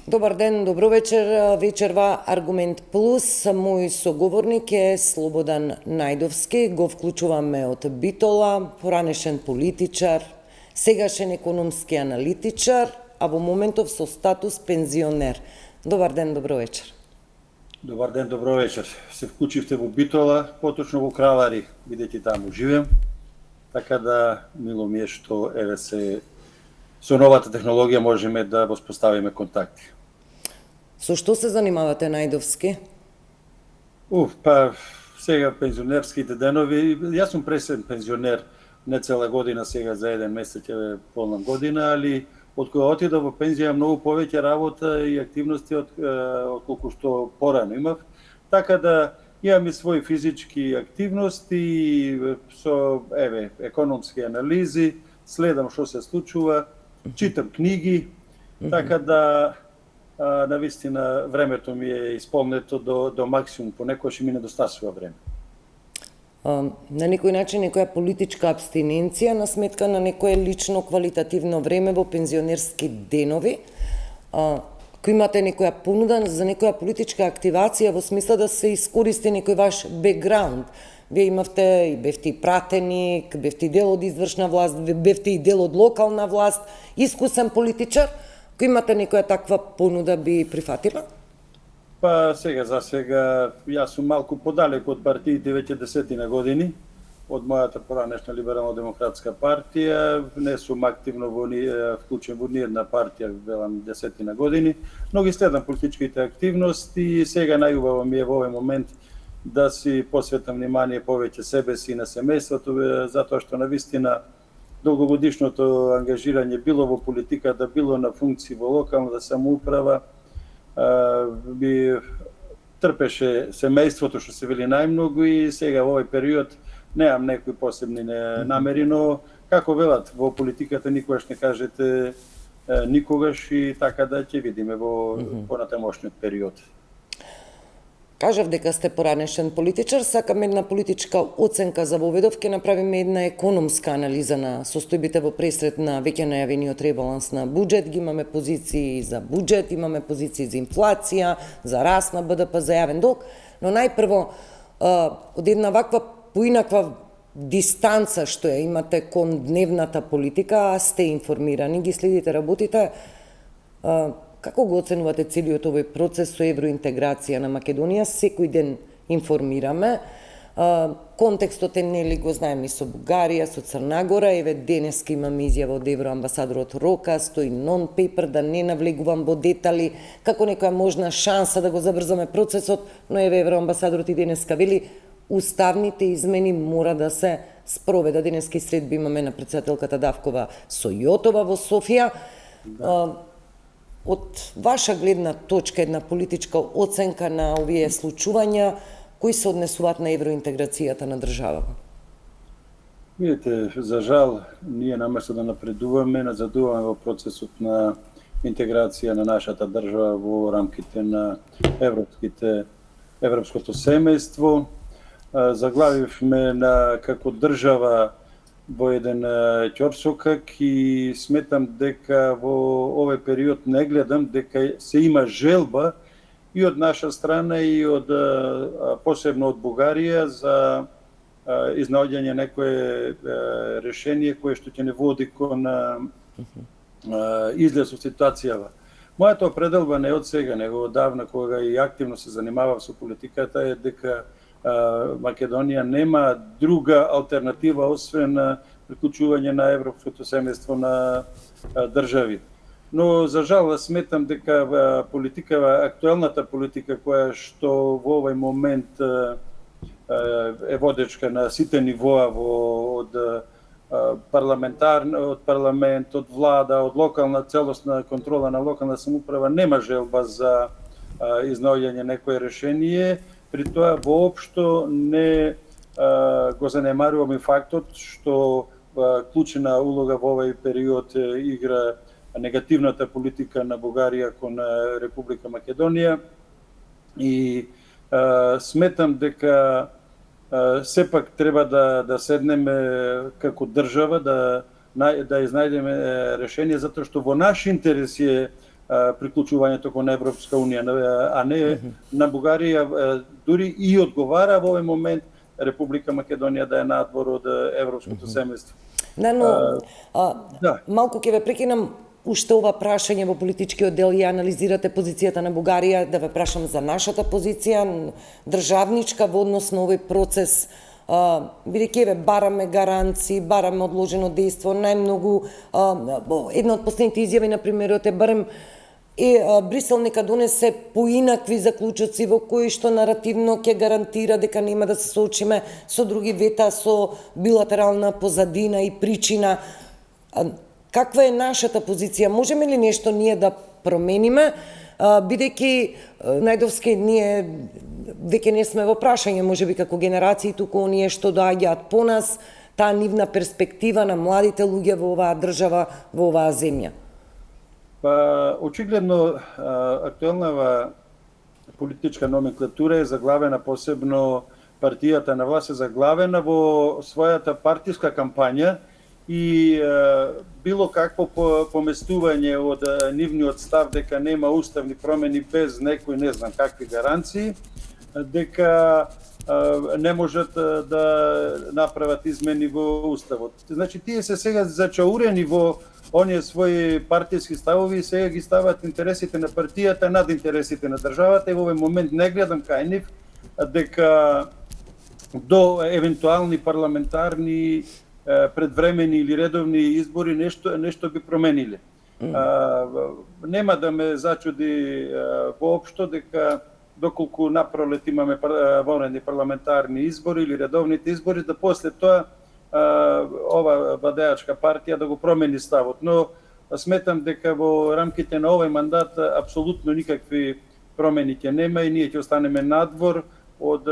Добар ден, добро вечер. Вечерва Аргумент Плюс. Мој соговорник е Слободан Најдовски. Го вклучуваме од Битола, поранешен политичар, сегашен економски аналитичар, а во моментов со статус пензионер. Добар ден, добро вечер. Добар ден, добро вечер. Се вклучивте во Битола, поточно во Кравари, бидејќи таму живеам. Така да, мило ми е што еве се со новата технологија можеме да воспоставиме контакти. Со што се занимавате, Најдовски? Па сега пензионерските денови, јас сум пресен пензионер, не цела година, сега за еден месец ќе полнам година, али од кога отидов во пензија многу повеќе работа и активности од колку што порано имав, така да имам и своји физички активности со економски анализи, следам што се случува, читам книги, така да навистина времето ми е исполнето до максимум, понекогаш ми недостасува време. На некој начин некоја политичка абстиненција на сметка на некое лично квалитативно време во пензионерски денови. Ако имате некоја понуда за некоја политичка активација во смисла да се искористи некој ваш бекграунд. Вие имавте и бевте и пратеник, бевте и дел од извршна власт, бевте и дел од локална власт, искусен политичар. Ако имате некоја таква понуда, би прифатила? Па сега, за сега, јас сум малку подалек од партиите веќе 10 години, од мојата поранешна либерално-демократска партија, не сум активно вклучен во ниедна партија, велам 10 години, но ги следам политичките активности и сега најубаво ми е во овој момент да си посветам внимание повеќе себе си и на семејството, затоа што навистина долгогодишното ангажирање било во политиката, било на функции во локалната самоуправа, би трпеше семејството, што се вели најмногу, и сега во овој период немам некои посебни намери, но како велат во политиката никогаш не кажете никогаш, и така да ќе видиме во понатамошниот период. Кажав дека сте поранешен политичар, сакам една политичка оценка за Воведов, ќе направиме една економска анализа на состојбите во пресред на веќе најавениот ребаланс на буџет. Ги имаме позиции за буџет, имаме позиции за инфлација, за раст на БДП, за јавен долг, но најпрво од една ваква поинаква дистанца што ја имате кон дневната политика, а сте информирани, ги следите работите, како го оценувате целиот овој процес со евроинтеграција на Македонија? Секој ден информираме. Контекстот е нели го знаеме и со Бугарија, со Црна Гора. Еве денеска имаме изјава од евроамбасадорот Рока, стои нон-пейпер, да не навлегувам во детали, како некоја можна шанса да го забрзаме процесот, но еве евроамбасадорот и денеска вели уставните измени мора да се спроведа. Денеска и средби имаме на претседателката Давкова со Јотова во Софија. Од ваша гледна точка, една политичка оценка на овие случувања, кои се однесуваат на евроинтеграцијата на државата? Видите, за жал, ние наместо да напредуваме, назадуваме во процесот на интеграција на нашата држава во рамките на европското семејство. Заглавивме како држава во еден ќорсокак и сметам дека во овој период не гледам дека се има желба и од наша страна и од посебно од Бугарија за изнаоѓање некое решение кое што ќе не води кон излез од ситуацијава. Мојата определба не од сега, него одавна, кога и активно се занимавав со политиката, е дека Македонија нема друга алтернатива освен приклучување на европското семејство на држави. Но за жал сметам дека актуелната политика која што во овој момент е водечка на сите нивоа од парламент, од влада, од локална целосна контрола на локална самоуправа, нема желба за изнаоѓање некое решение. При тоа воопшто не го занемаруваме фактот што клучна улога во овој период игра негативната политика на Бугарија кон Република Македонија, и сметам дека сепак треба да седнеме како држава, да изнајдеме решение, затоа што во наш интерес е приклучувањето кон Европска унија, а не на Бугарија дури и одговара во овој момент Република Македонија да е надвор од европското семејство. Да, но малку ќе ве прекинам. Уште ова прашање во политичкиот дел ја анализирате позицијата на Бугарија, да ве прашам за нашата позиција, државничка во однос на овој процес, бидејќи ве бараме гаранции, бараме одложено дејство, најмногу, една од последните изјави на премиерот е барем Брисел нека донесе поинакви заклучоци во кои што наративно ќе гарантира дека нема да се соочиме со други вета, со билатерална позадина и причина. Каква е нашата позиција? Можеме ли нешто ние да промениме, бидејќи најдовски ние веќе не сме во прашање, можеби како генерации, туку оние што доаѓаат по нас, таа нивна перспектива на младите луѓе во оваа држава, во оваа земја? Па, очигледно, актуелнава политичка номенклатура е заглавена, посебно партијата на власт е заглавена во својата партиска кампања, и било какво поместување од нивниот став дека нема уставни промени без некои не знам какви гаранции, дека не можат да направат измени во уставот. Значи тие се сега зачаурени во оние своји партиски ставови и сега ги стават интересите на партијата над интересите на државата, и во овој момент не гледам кај нив дека до евентуални парламентарни предвремени или редовни избори нешто би промениле. Нема да ме зачуди воопшто дека доколку напролет имаме вонредни парламентарни избори или редовните избори, да после тоа ова владеачка партија да го промени ставот. Но сметам дека во рамките на овој мандат апсолутно никакви промени ќе нема и ние ќе останеме надвор од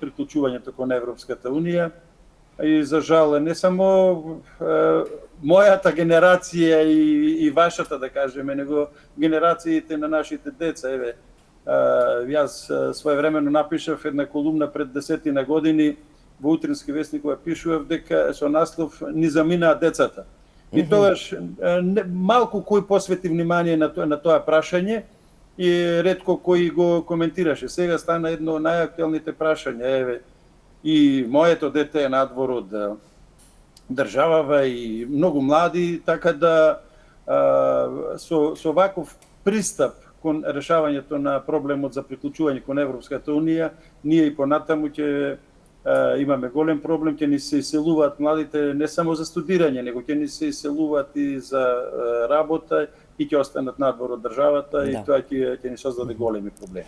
приклучувањето кон Европската унија. И за жал не само мојата генерација и вашата, да кажеме, него генерациите на нашите деца. Еве, јас своевремено напишав една колумна пред 10 години во Утрински вестник, која пишував дека со наслов "Ни заминаа децата". И тогаш малку кој посвети внимание на тоа прашање и ретко кој го коментираше. Сега стана едно од најактуелните прашања. Еве, и моето дете е надвор од државава и многу млади, така да со ваков пристап кон решавањето на проблемот за приклучување кон Европската унија, ние и понатаму ќе имаме голем проблем, ќе ни се иселуваат младите не само за студирање, него ќе ни се иселуваат и за работа и ќе останат надвор од државата, и тоа ќе ни создаде големи проблеми.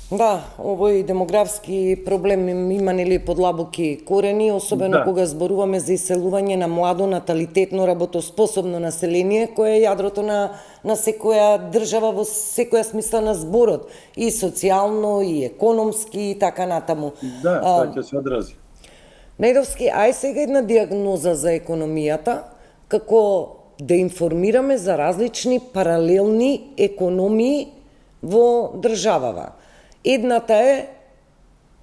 Да, овој демографски проблем има нели подлабоки корени, особено кога зборуваме за иселување на младо, наталитетно, работоспособно население, кое е јадрото на секоја држава во секоја смисла на зборот, и социјално, и економски, и така натаму. Да, тоа ќе се одрази. Најдовски, ај сега една диагноза за економијата, како да информираме за различни паралелни економии во државава. Едната е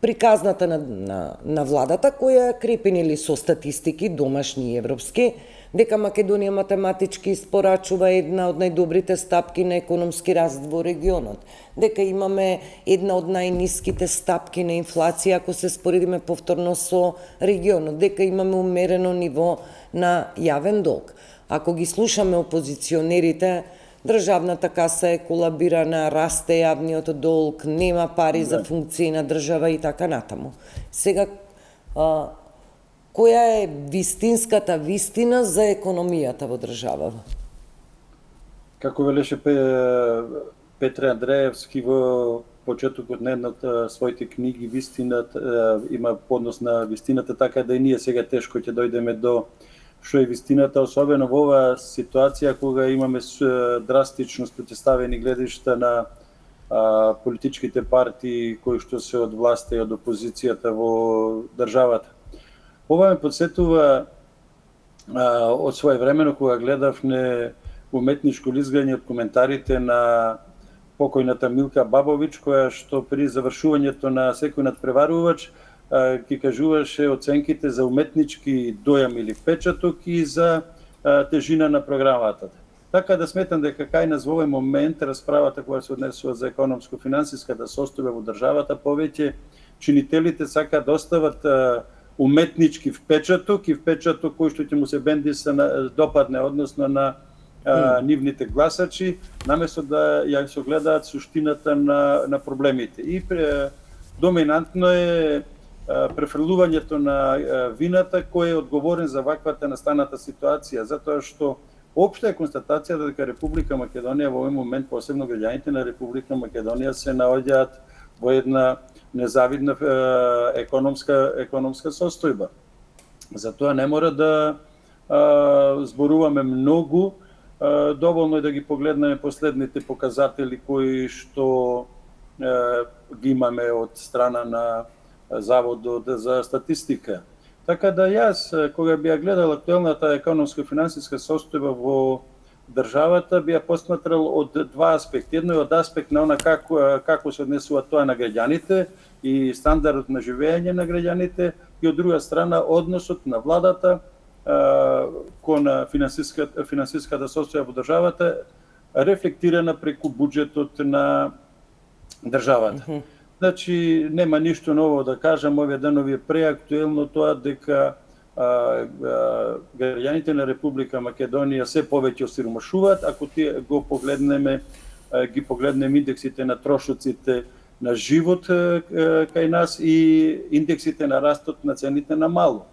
приказната на владата, која крепенили со статистики, домашни и европски, дека Македонија математички испорачува една од најдобрите стапки на економски раст во регионот, дека имаме една од најниските стапки на инфлација ако се споредиме повторно со регионот, дека имаме умерено ниво на јавен долг. Ако ги слушаме опозиционерите, државната каса е колабирана, расте јавниот долг, нема пари за функции на држава и така натаму. Сега, која е вистинската вистина за економијата во државава? Како велеше Петре Андреевски во почетокот на една од своите книги, вистината има поднос на вистината, така да и ние сега тешко ќе дојдеме до што е вистината, особено во оваа ситуација кога имаме драстично спротивставени гледишта на политичките партии кои што се од власта и од опозицијата во државата. Ова ме подсетува од своевремено кога гледавме уметничко лизгање од коментарите на покојната Милка Бабовиќ, која што при завршувањето на Секој надпреварувач ќе кажуваше оценките за уметнички дојам или впечаток и за тежина на програмата. Така да сметам дека кај нас во овој момент расправата која се однесува за економско-финансиската состојба во државата, повеќе чинителите сакаат да остават уметнички впечаток и впечаток кој што ќе му се допадне односно на нивните гласачи, наместо да ја се гледаат суштината на проблемите. И доминантно е префрлувањето на вината кој е одговорен за ваквата настаната ситуација, затоа што општа е констатацијата дека Република Македонија во овој момент, посебно граѓаните на Република Македонија, се наоѓаат во една незавидна економска состојба. Затоа не мора да зборуваме многу, доволно е да ги погледнеме последните показатели кои што ги имаме од страна на Заводот за статистика. Така да јас, кога би ја гледал актуелната економско-финансиска состојба во државата, би ја посматрал од два аспекти. Едно е од аспект на она како се однесува тоа на граѓаните и стандардот на живење на граѓаните, и од друга страна односот на владата кон финансиската состојба во државата, рефлектирана преку буџетот на државата. Значи, нема ништо ново да кажам, овие денови е преактуелно тоа дека граѓаните на Република Македонија се повеќе осиромашуваат, ако тие го погледнеме, ги погледнеме индексите на трошоците на живот кај нас и индексите на растот на цените на мало.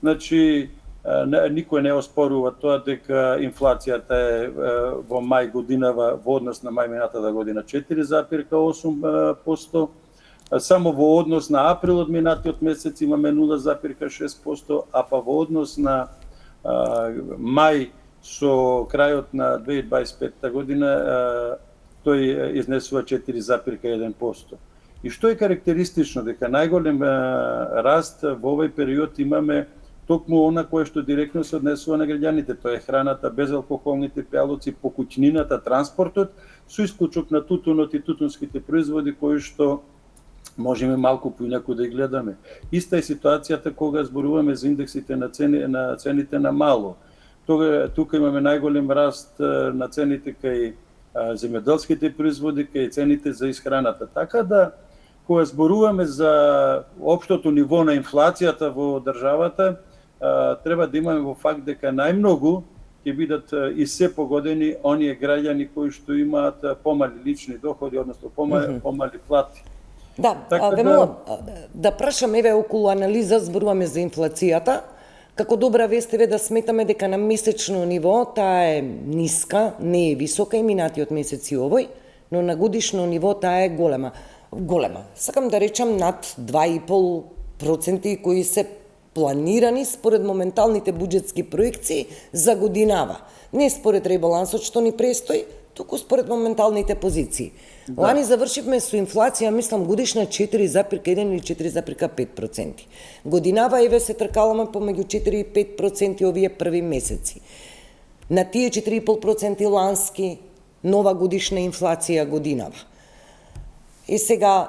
Значи, никој не оспорува тоа дека инфлацијата е во мај годинава во однос на мај минатата година 4,8%, само во однос на април од минатиот месец имаме 0,6%, а па во однос на мај со крајот на 2025 година тој изнесува 4,1%. И што е карактеристично, дека најголем раст во овој период имаме токму она кое што директно се однесува на граѓаните, тоа е храната, безалкохолните пијалоци, покуќнината, транспортот, со исклучок на тутунот и тутунските производи кои што можеме малку поинаку да ги гледаме. Иста е ситуацијата кога зборуваме за индексите на цените на мало. Тука имаме најголем раст на цените кај земјоделските производи, кај цените за исхраната. Така да, кога зборуваме за општото ниво на инфлацијата во државата, треба да имаме во факт дека најмногу ќе бидат и се погодени оние граѓани кои што имаат помали лични доходи, односно помали плати. Да, ве молам да прашам еве околу анализа, зборуваме за инфлацијата. Како добра вест е да сметаме дека на месечно ниво таа е ниска, не е висока и минатиот месец и овој, но на годишно ниво таа е голема. Сакам да речам над 2,5% кои се планирани според моменталните буџетски проекции за годинава. Не според ребалансот што ни престои, туку според моменталните позиции. Да. Лани завршивме со инфлација, мислам, годишна 4,1 или 4,5%. Годинава еве се тркаламе помеѓу 4 и 5% овие први месеци. На тие 4,5% лански нова годишна инфлација годинава. И сега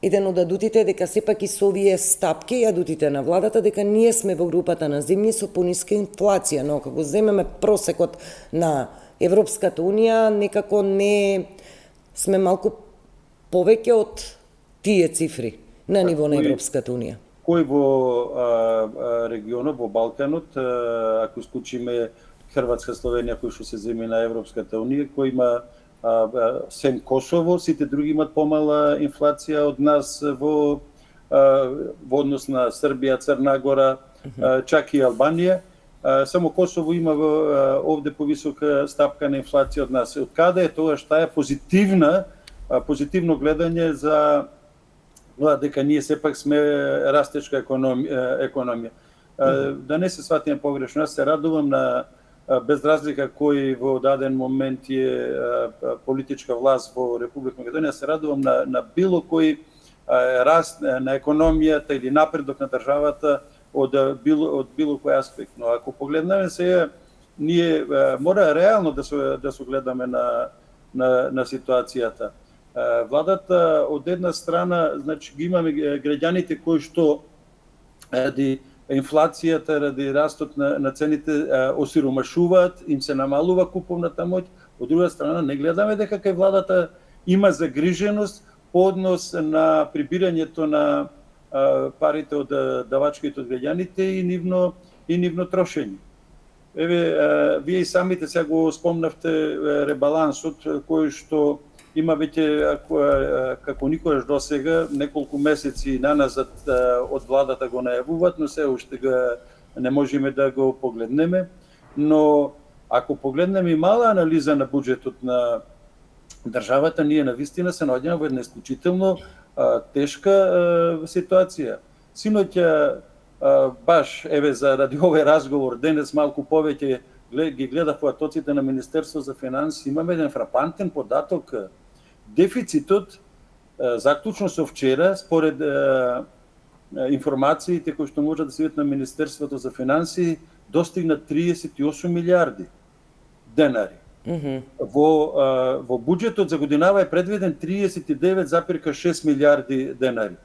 еден од адутите дека сепак и со овие стапки и адутите на владата дека ние сме во групата на земји со пониска инфлација, но како земеме просекот на Европската Унија, некако не сме малку повеќе од тие цифри на ниво на Европската Унија. Кој во регионот, во Балканот, ако исклучиме Хрватска, Словенија, кои што се земји на Европската Унија, кој има сем Косово, сите други имат помала инфлација од нас во однос на Србија, Црна Гора, чак и Албанија. Само Косово има овде повисока стапка на инфлација од нас. Од каде е тоа што е позитивно гледање за дека ние сепак сме растечка економија. Да не се сватиме погрешно, јас се радувам на без разлика кој во даден момент е политичка власт во Република Македонија, се радувам на било кој раст на економијата или напредок на државата од било кој аспект. Но ако погледнеме сега, ние мора реално да се гледаме на ситуацијата. Владата од една страна, значи ги имаме граѓаните кои што ради инфлацијата, ради растот на цените осиромашуваат, им се намалува куповната моќ. Од друга страна не гледаме дека кај владата има загриженост по однос на прибирањето на парите од давачките од граѓаните и нивно трошење. Еве, вие и самите сега го спомнавте ребалансот, кој што има веќе како никогаш досега неколку месеци наназад од владата го најавуваат, но се уште не можеме да го погледнеме. Но ако погледнеме и мала анализа на буџетот на државата, ние навистина се наоѓаме во една исклучително тешка ситуација. Синоќа баш еве заради овој разговор денес малку повеќе ги гледав потоците на Министерство за финансии, имаме еден фрапантен податок. Дефицитот заклучно со вчера, според информациите кои што можат да се видат на Министерството за финансии, достигна 38 милиарди денари. Во буџетот за годинава е предвиден 39,6 милиарди денари.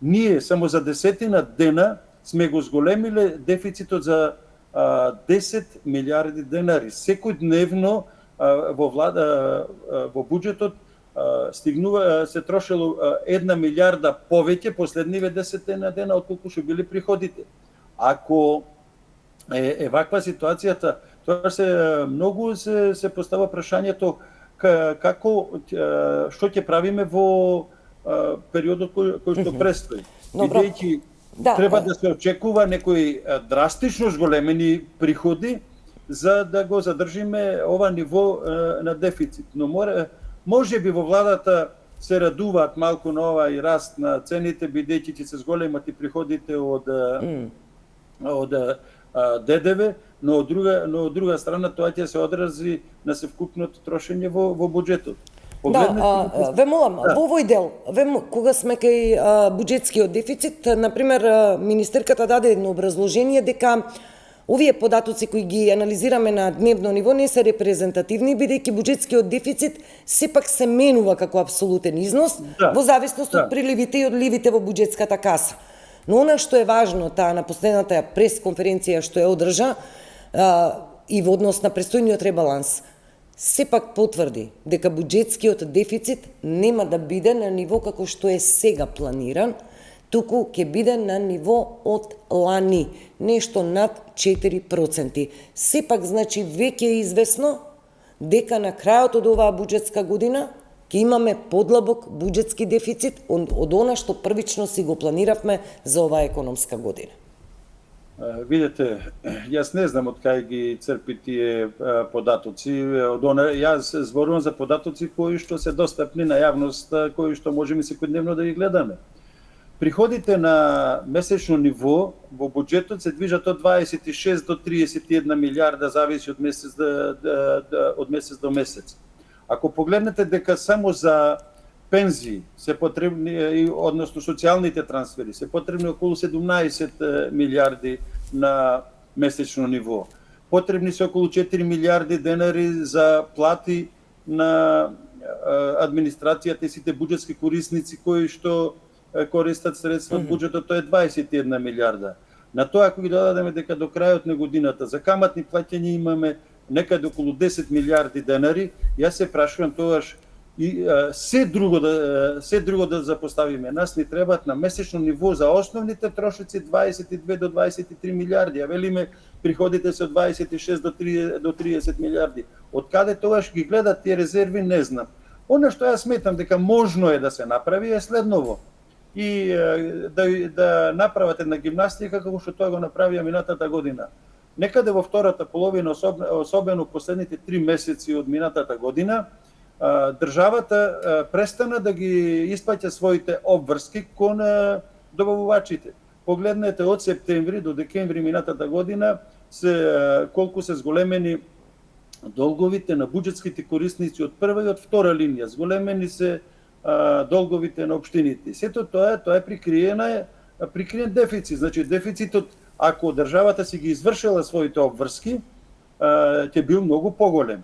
Ние само за 10 дена сме го зголемиле дефицитот за 10 милиарди денари. Секојдневно во буџетот се трошело 1 милиарда повеќе последниве 10 дена отколку што били приходите. Ако е ваква ситуацијата, тоа многу се постава прашањето како што ќе правиме во периодот кој што престои. Бидејќи треба да се очекува некои драстично зголемени приходи за да го задржиме ова ниво на дефицит. Но може би во владата се радуваат малку на овај раст на цените, бидејќи ќе се зголемат и приходите од ДДВ, но од друга страна тоа ќе се одрази на севкупното трошење во буџетот. Ве молам, во овој дел, кога сме кај буџетскиот дефицит, например, министерката даде едно образложение дека овие податоци кои ги анализираме на дневно ниво не се репрезентативни, бидејќи буџетскиот дефицит сепак се менува како апсолутен износ во зависност од приливите и одливите во буџетската каса. Но она што е важно, таа на последната пресконференција што ја одржа и во однос на престојниот ребаланс, сепак потврди дека буџетскиот дефицит нема да биде на ниво како што е сега планиран, туку ќе биде на ниво од лани, нешто над 4%. Сепак, значи, веќе е известно дека на крајот од оваа буџетска година ќе имаме подлабок буџетски дефицит од она што првично си го планиравме за оваа економска година. Видете, јас не знам од кај ги црпи тие податоци. Јас зборувам за податоци кои што се достапни на јавност, кои што можеме секојдневно да ги гледаме. Приходите на месечно ниво во буџетот се движат од 26 до 31 милиарда, зависи од месец до месец. Ако погледнете дека само за пензии се потребни, односно социјалните трансфери, се потребни околу 17 милиарди на месечно ниво. Потребни се околу 4 милиарди денари за плати на администрацијата и сите буџетски корисници кои што користат средства од буџетот, тоа е 21 милиарда. На тоа ако ги додадеме дека до крајот на годината за каматни плаќања имаме некаде околу 10 милиарди денари, јас се прашувам тогаш и се друго да запоставиме. Нас ни требаат на месечно ниво за основните трошоци 22 до 23 милиарди, а велиме приходите се од 26 до 30 милиарди. Од каде тогаш ги гледат тие резерви, не знам. Она што јас сметам дека можно е да се направи е следново. И да направат една гимнастика како што тоа го направија минатата година. Некаде во втората половина, особено последните 3 месеци од минатата година, државата престана да ги исплаќа своите обврски кон добавувачите. Погледнете од септември до декември минатата година колку се зголемени долговите на буџетските корисници од прва и од втора линија. Зголемени се долговите на општините. Сето тоа е прикриен дефицит. Значи дефицитот, ако државата си ги извршила своите обврски, ќе бил многу поголем.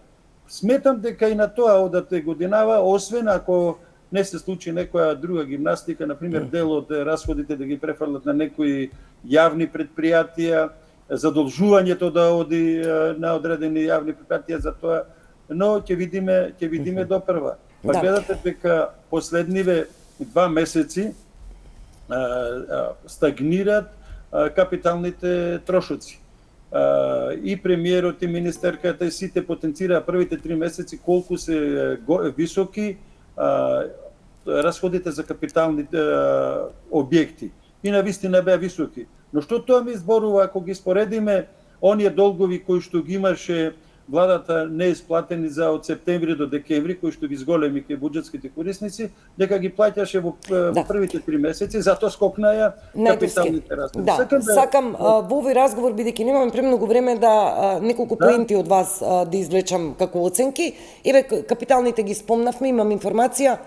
Сметам дека и на тоа одат годинава, освен ако не се случи некоја друга гимнастика, например дел од расходите да ги префрлат на некои јавни предпријатија, задолжувањето да оди на одредени јавни предпријатија за тоа, но ќе видиме допрва. Па гледате дека последниве 2 месеци стагнират капиталните трошоци. И премиерот и министерката и сите потенцираа првите 3 месеци колку се високи расходите за капитални објекти. И навистина беа високи. Но што тоа ми зборува, ако ги споредиме оние долгови кои што ги имаше владата неисплатени за од септември до декември, кои што ги зголеми ке буџетските корисници, дека ги плаќаше во првите 3 месеци, затоа скокнаа капиталните расходи. Сакам во овој разговор, бидејќи немаме премногу време, да неколку поенти од вас да извлечам како оценки. Еве, капиталните ги спомнавме, имам информација,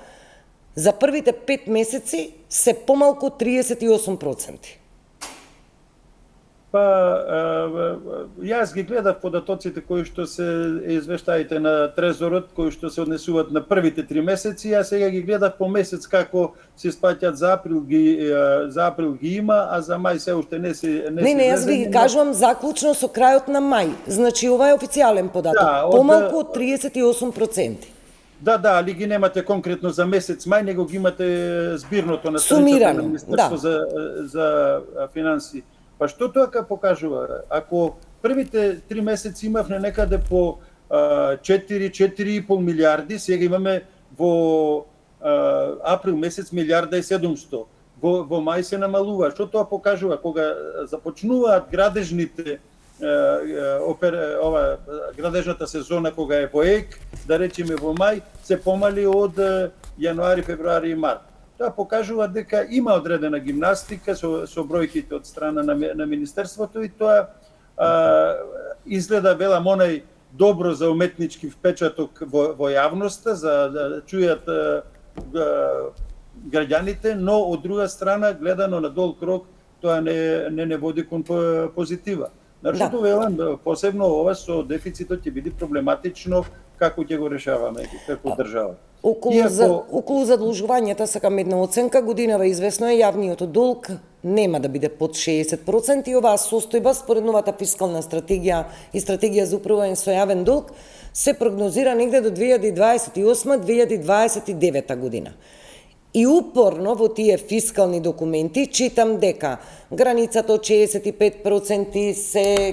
за првите 5 месеци се помалку 38%. Па, јас ги гледав податоците кои што се извештаите на Трезорот, кои што се однесуваат на првите 3 месеци, јас сега ги гледав по месец како се испаќаат за април ги има, а за мај се уште не се Не, јас ви кажувам заклучно со крајот на мај. Значи ова е официјален податок. Помалку од 38%. Да, али ги немате конкретно за месец мај, него ги имате збирното на сумирано, на Министерство за финансии. Па што тоа ка покажува? Ако првите 3 месеци имавме некаде по 4,5 милиарди, сега имаме во април месец 1,7 во мај се намалува. Што тоа покажува? Кога започнуваат градежните градежната сезона, кога е во ек, да речеме во мај, се помали од јануари, февруари и март. Тоа покажува дека има одредена гимнастика со бројките од страна на Министерството и тоа изгледа, велам, онај добро за уметнички впечаток во јавноста, за да чујат граѓаните, но од друга страна, гледано на долг рок, тоа не води кон позитива. Значи, велам, посебно ова со дефицитот ќе биде проблематично како ќе го решаваме како држава. Околу задолжувањата сакам една оценка. Годинава известно е јавниот долг нема да биде под 60% и оваа состојба според новата фискална стратегија и стратегија за управување со јавен долг се прогнозира негде до 2028-2029 година. И упорно во тие фискални документи читам дека границата од 65%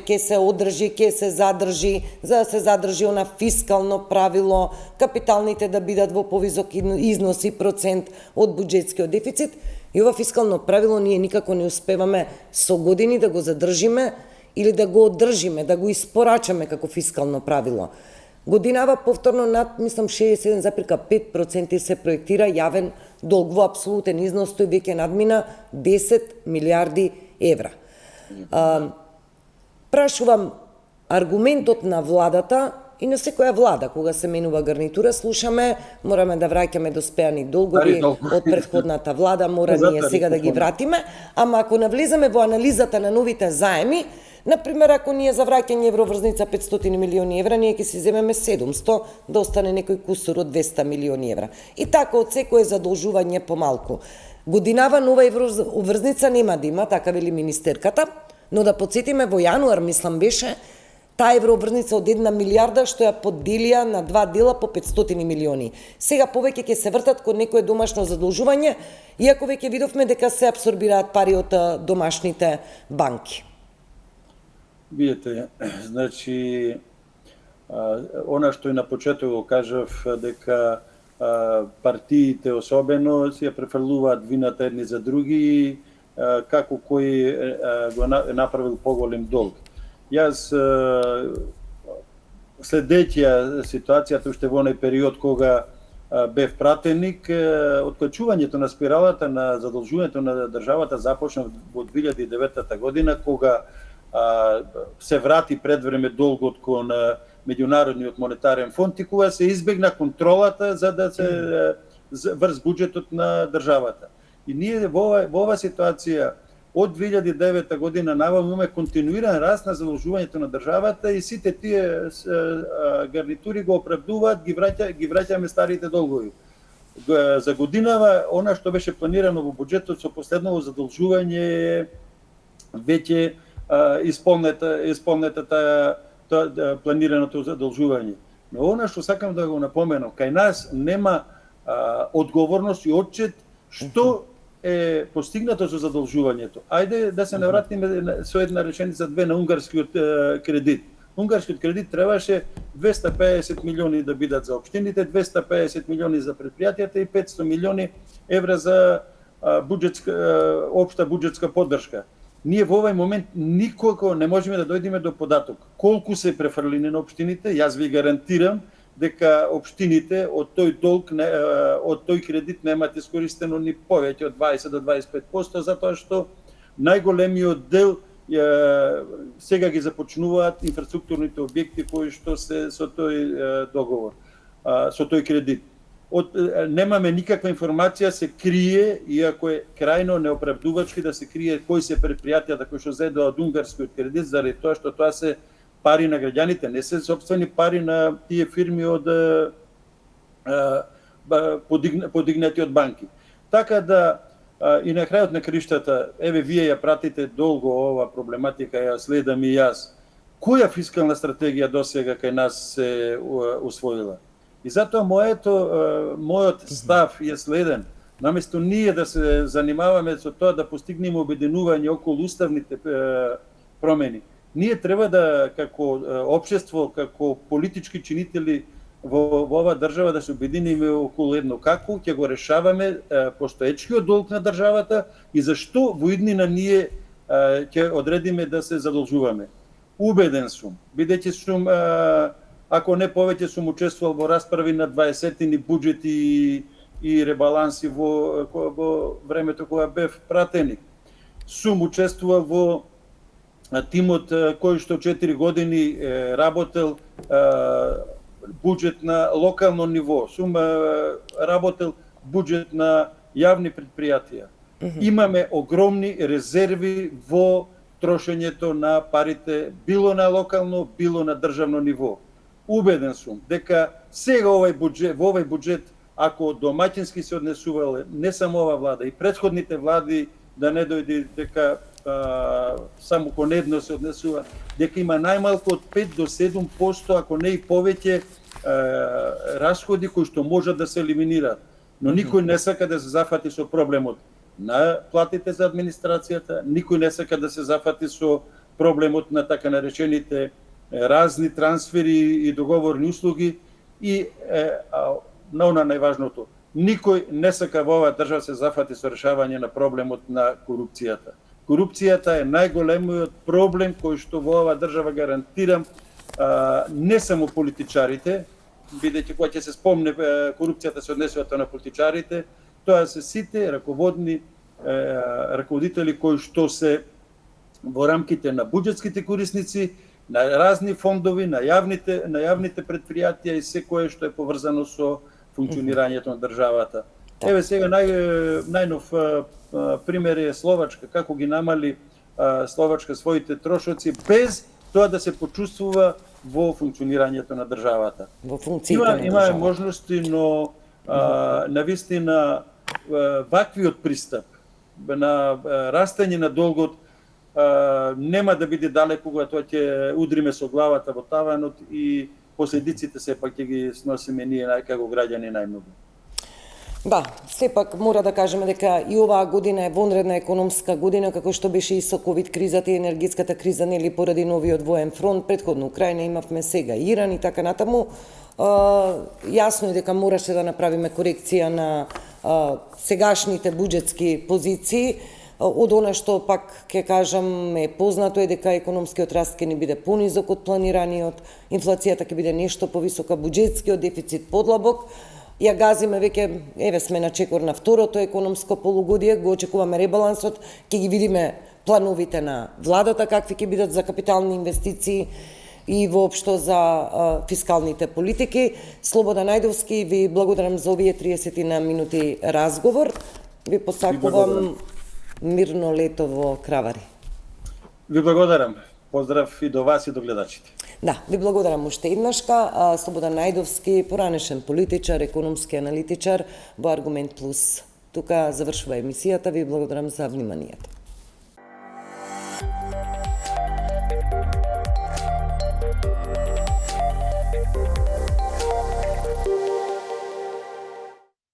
ќе се одржи, ќе се задржи, за да се задржи она фискално правило, капиталните да бидат во повисок износ и процент од буџетскиот дефицит. И ова фискално правило ние никако не успеваме со години да го задржиме или да го одржиме, да го испорачаме како фискално правило. Годинава повторно над, мислам, 67,5% се проектира јавен долг во апсолутен износ, тој веќе надмина 10 милиарди евра. Прашувам, аргументот на владата и на секоја влада, кога се менува гарнитура, слушаме, мораме да враќаме доспеани долгови од претходната влада, мора ние сега да ги вратиме, ама ако навлеземе во анализата на новите заеми, например, ако ние за враќање евроврзница 500 милиони евра, ние ќе си земеме 700, да остане некој кусур од 200 милиони евра. И така од секое задолжување помалку. Годинава нова евроврзница нема да има, така вели министерката, но да подсетиме во јануар, мислам беше, таа евроврзница од 1 милиарда што ја подделија на 2 дела по 500 милиони. Сега повеќе ќе се вртат кон некое домашно задолжување, иако веќе видовме дека се апсорбираат пари од домашните банки. Видете, значи, она што и на почеток го кажав, дека партиите особено си ја префрлуваат вината едни за други, како кој го направил поголем долг. Јас, следејќи ситуацијата уште во оној период кога бев пратеник, откачувањето на спиралата на задолжувањето на државата започна во 2009 година, кога се врати пред време долгот кон Меѓународниот монетарен фонд и кога се избегна контролата за да се врз буџетот на државата. И ние во оваа ситуација од 2009 година наваму имаме континуиран раст на задолжувањето на државата и сите тие гарнитури го оправдуваат, ги враќаме старите долгови. За годинава, она што беше планирано во буџетот со последново задолжување е веќе исполнета тоа планираното задолжување. Но она што сакам да го напоменам, кај нас нема одговорност и отчет што е постигнато со задолжувањето. Ајде да се навратиме со една реченица две на унгарскиот кредит. Унгарскиот кредит требаше 250 милиони да бидат за општините, 250 милиони за предпријатијата и 500 милиони евра за општа буџетска поддршка. Ние во овој момент никако не можеме да дојдеме до податок колку се префрлени на општините. Јас ви гарантирам дека општините од тој долг, од тој кредит немаат искористено ни повеќе од 20 до 25%, затоа што најголемиот дел сега ги започнуваат инфраструктурните објекти кои што се со тој договор, со тој кредит. Немаме никаква информација, се крие, иако е крајно неоправдувачки да се крие кои се предпријатијата кои што зедоа од унгарскиот кредит, заради тоа што тоа се пари на граѓаните, не се сопствени пари на тие фирми од подигнати од банки. Така да и на крајот на криштата, еве вие ја пратите долго ова проблематика, ја следам и јас. Која фискална стратегија досега кај нас се усвоила? И затоа мојот став е следен. Наместо ние да се занимаваме со тоа да постигнеме обединување околу уставните промени, ние треба да, како општество, како политички чинители во оваа држава, да се обединиме околу едно како ќе го решаваме постоечкиот долг на државата и зашто во иднина ние ќе одредиме да се задолжуваме. Убеден сум, бидејќи сум, ако не повеќе, сум учествувал во расправи на 20-тини буџети и ребаланси во времето кога бев пратеник. Сум учествувал во тимот кој што 4 години работел буџет на локално ниво. Сум работел буџет на јавни предпријатија. Имаме огромни резерви во трошењето на парите, било на локално, било на државно ниво. Убеден сум дека сега во овој буџет, ако домаќински се однесувале не само ова влада, и претходните влади, да не дојде дека само кон едно се однесува, дека има најмалку од 5 до 7%, ако не и повеќе, расходи кои што можат да се елиминираат. Но никој не сака да се зафати со проблемот на платите за администрацијата, никој не сака да се зафати со проблемот на така наречените разни трансфери и договорни услуги и на она најважното, никој не сака во оваа држава се зафати со решавање на проблемот на корупцијата. Корупцијата е најголемиот проблем кој што во оваа држава, гарантирам, не само политичарите, бидејќи кога ќе се спомне корупцијата се однесува на политичарите, тоа се сите раководители кои што се во рамките на буџетските корисници, на разни фондови, на јавните предпријатија и секое што е поврзано со функционирањето на државата. Еве сега најнов пример е Словачка, како ги намали Словачка своите трошоци без тоа да се почувствува во функционирањето на државата. Во функциите на државата. Има можности, но навистина ваквиот пристап на растање на долгот нема да биде далеко кога тоа ќе удриме со главата во таванот и последиците сепак ќе ги сносиме ние како граѓани најмногу. Да, сепак мора да кажеме дека и оваа година е вонредна економска година, како што беше и со ковид кризата и енергетската криза, нели поради новиот воен фронт, претходно Украина имавме, сега Иран и така натаму. Јасно е дека мораше да направиме корекција на сегашните буџетски позиции. Од она што пак ќе кажам е познато е дека економскиот раст ќе ни биде понизок од планираниот, инфлацијата ќе биде нешто повисока, буџетскиот дефицит подлабок. Ја газиме веќе, еве сме на чекор на второто економско полугодие, го очекуваме ребалансот, ќе ги видиме плановите на владата какви ќе бидат за капитални инвестиции и воопшто за фискалните политики. Слободан Најдовски, ви благодарам за овие 30 на минути разговор. Ви посакувам мирно лето во Кравари. Ви благодарам. Поздрав и до вас и до гледачите. Да, ви благодарам уште еднашка. Слободан Најдовски, поранешен политичар, економски аналитичар во Аргумент Плюс. Тука завршува емисијата. Ви благодарам за вниманието.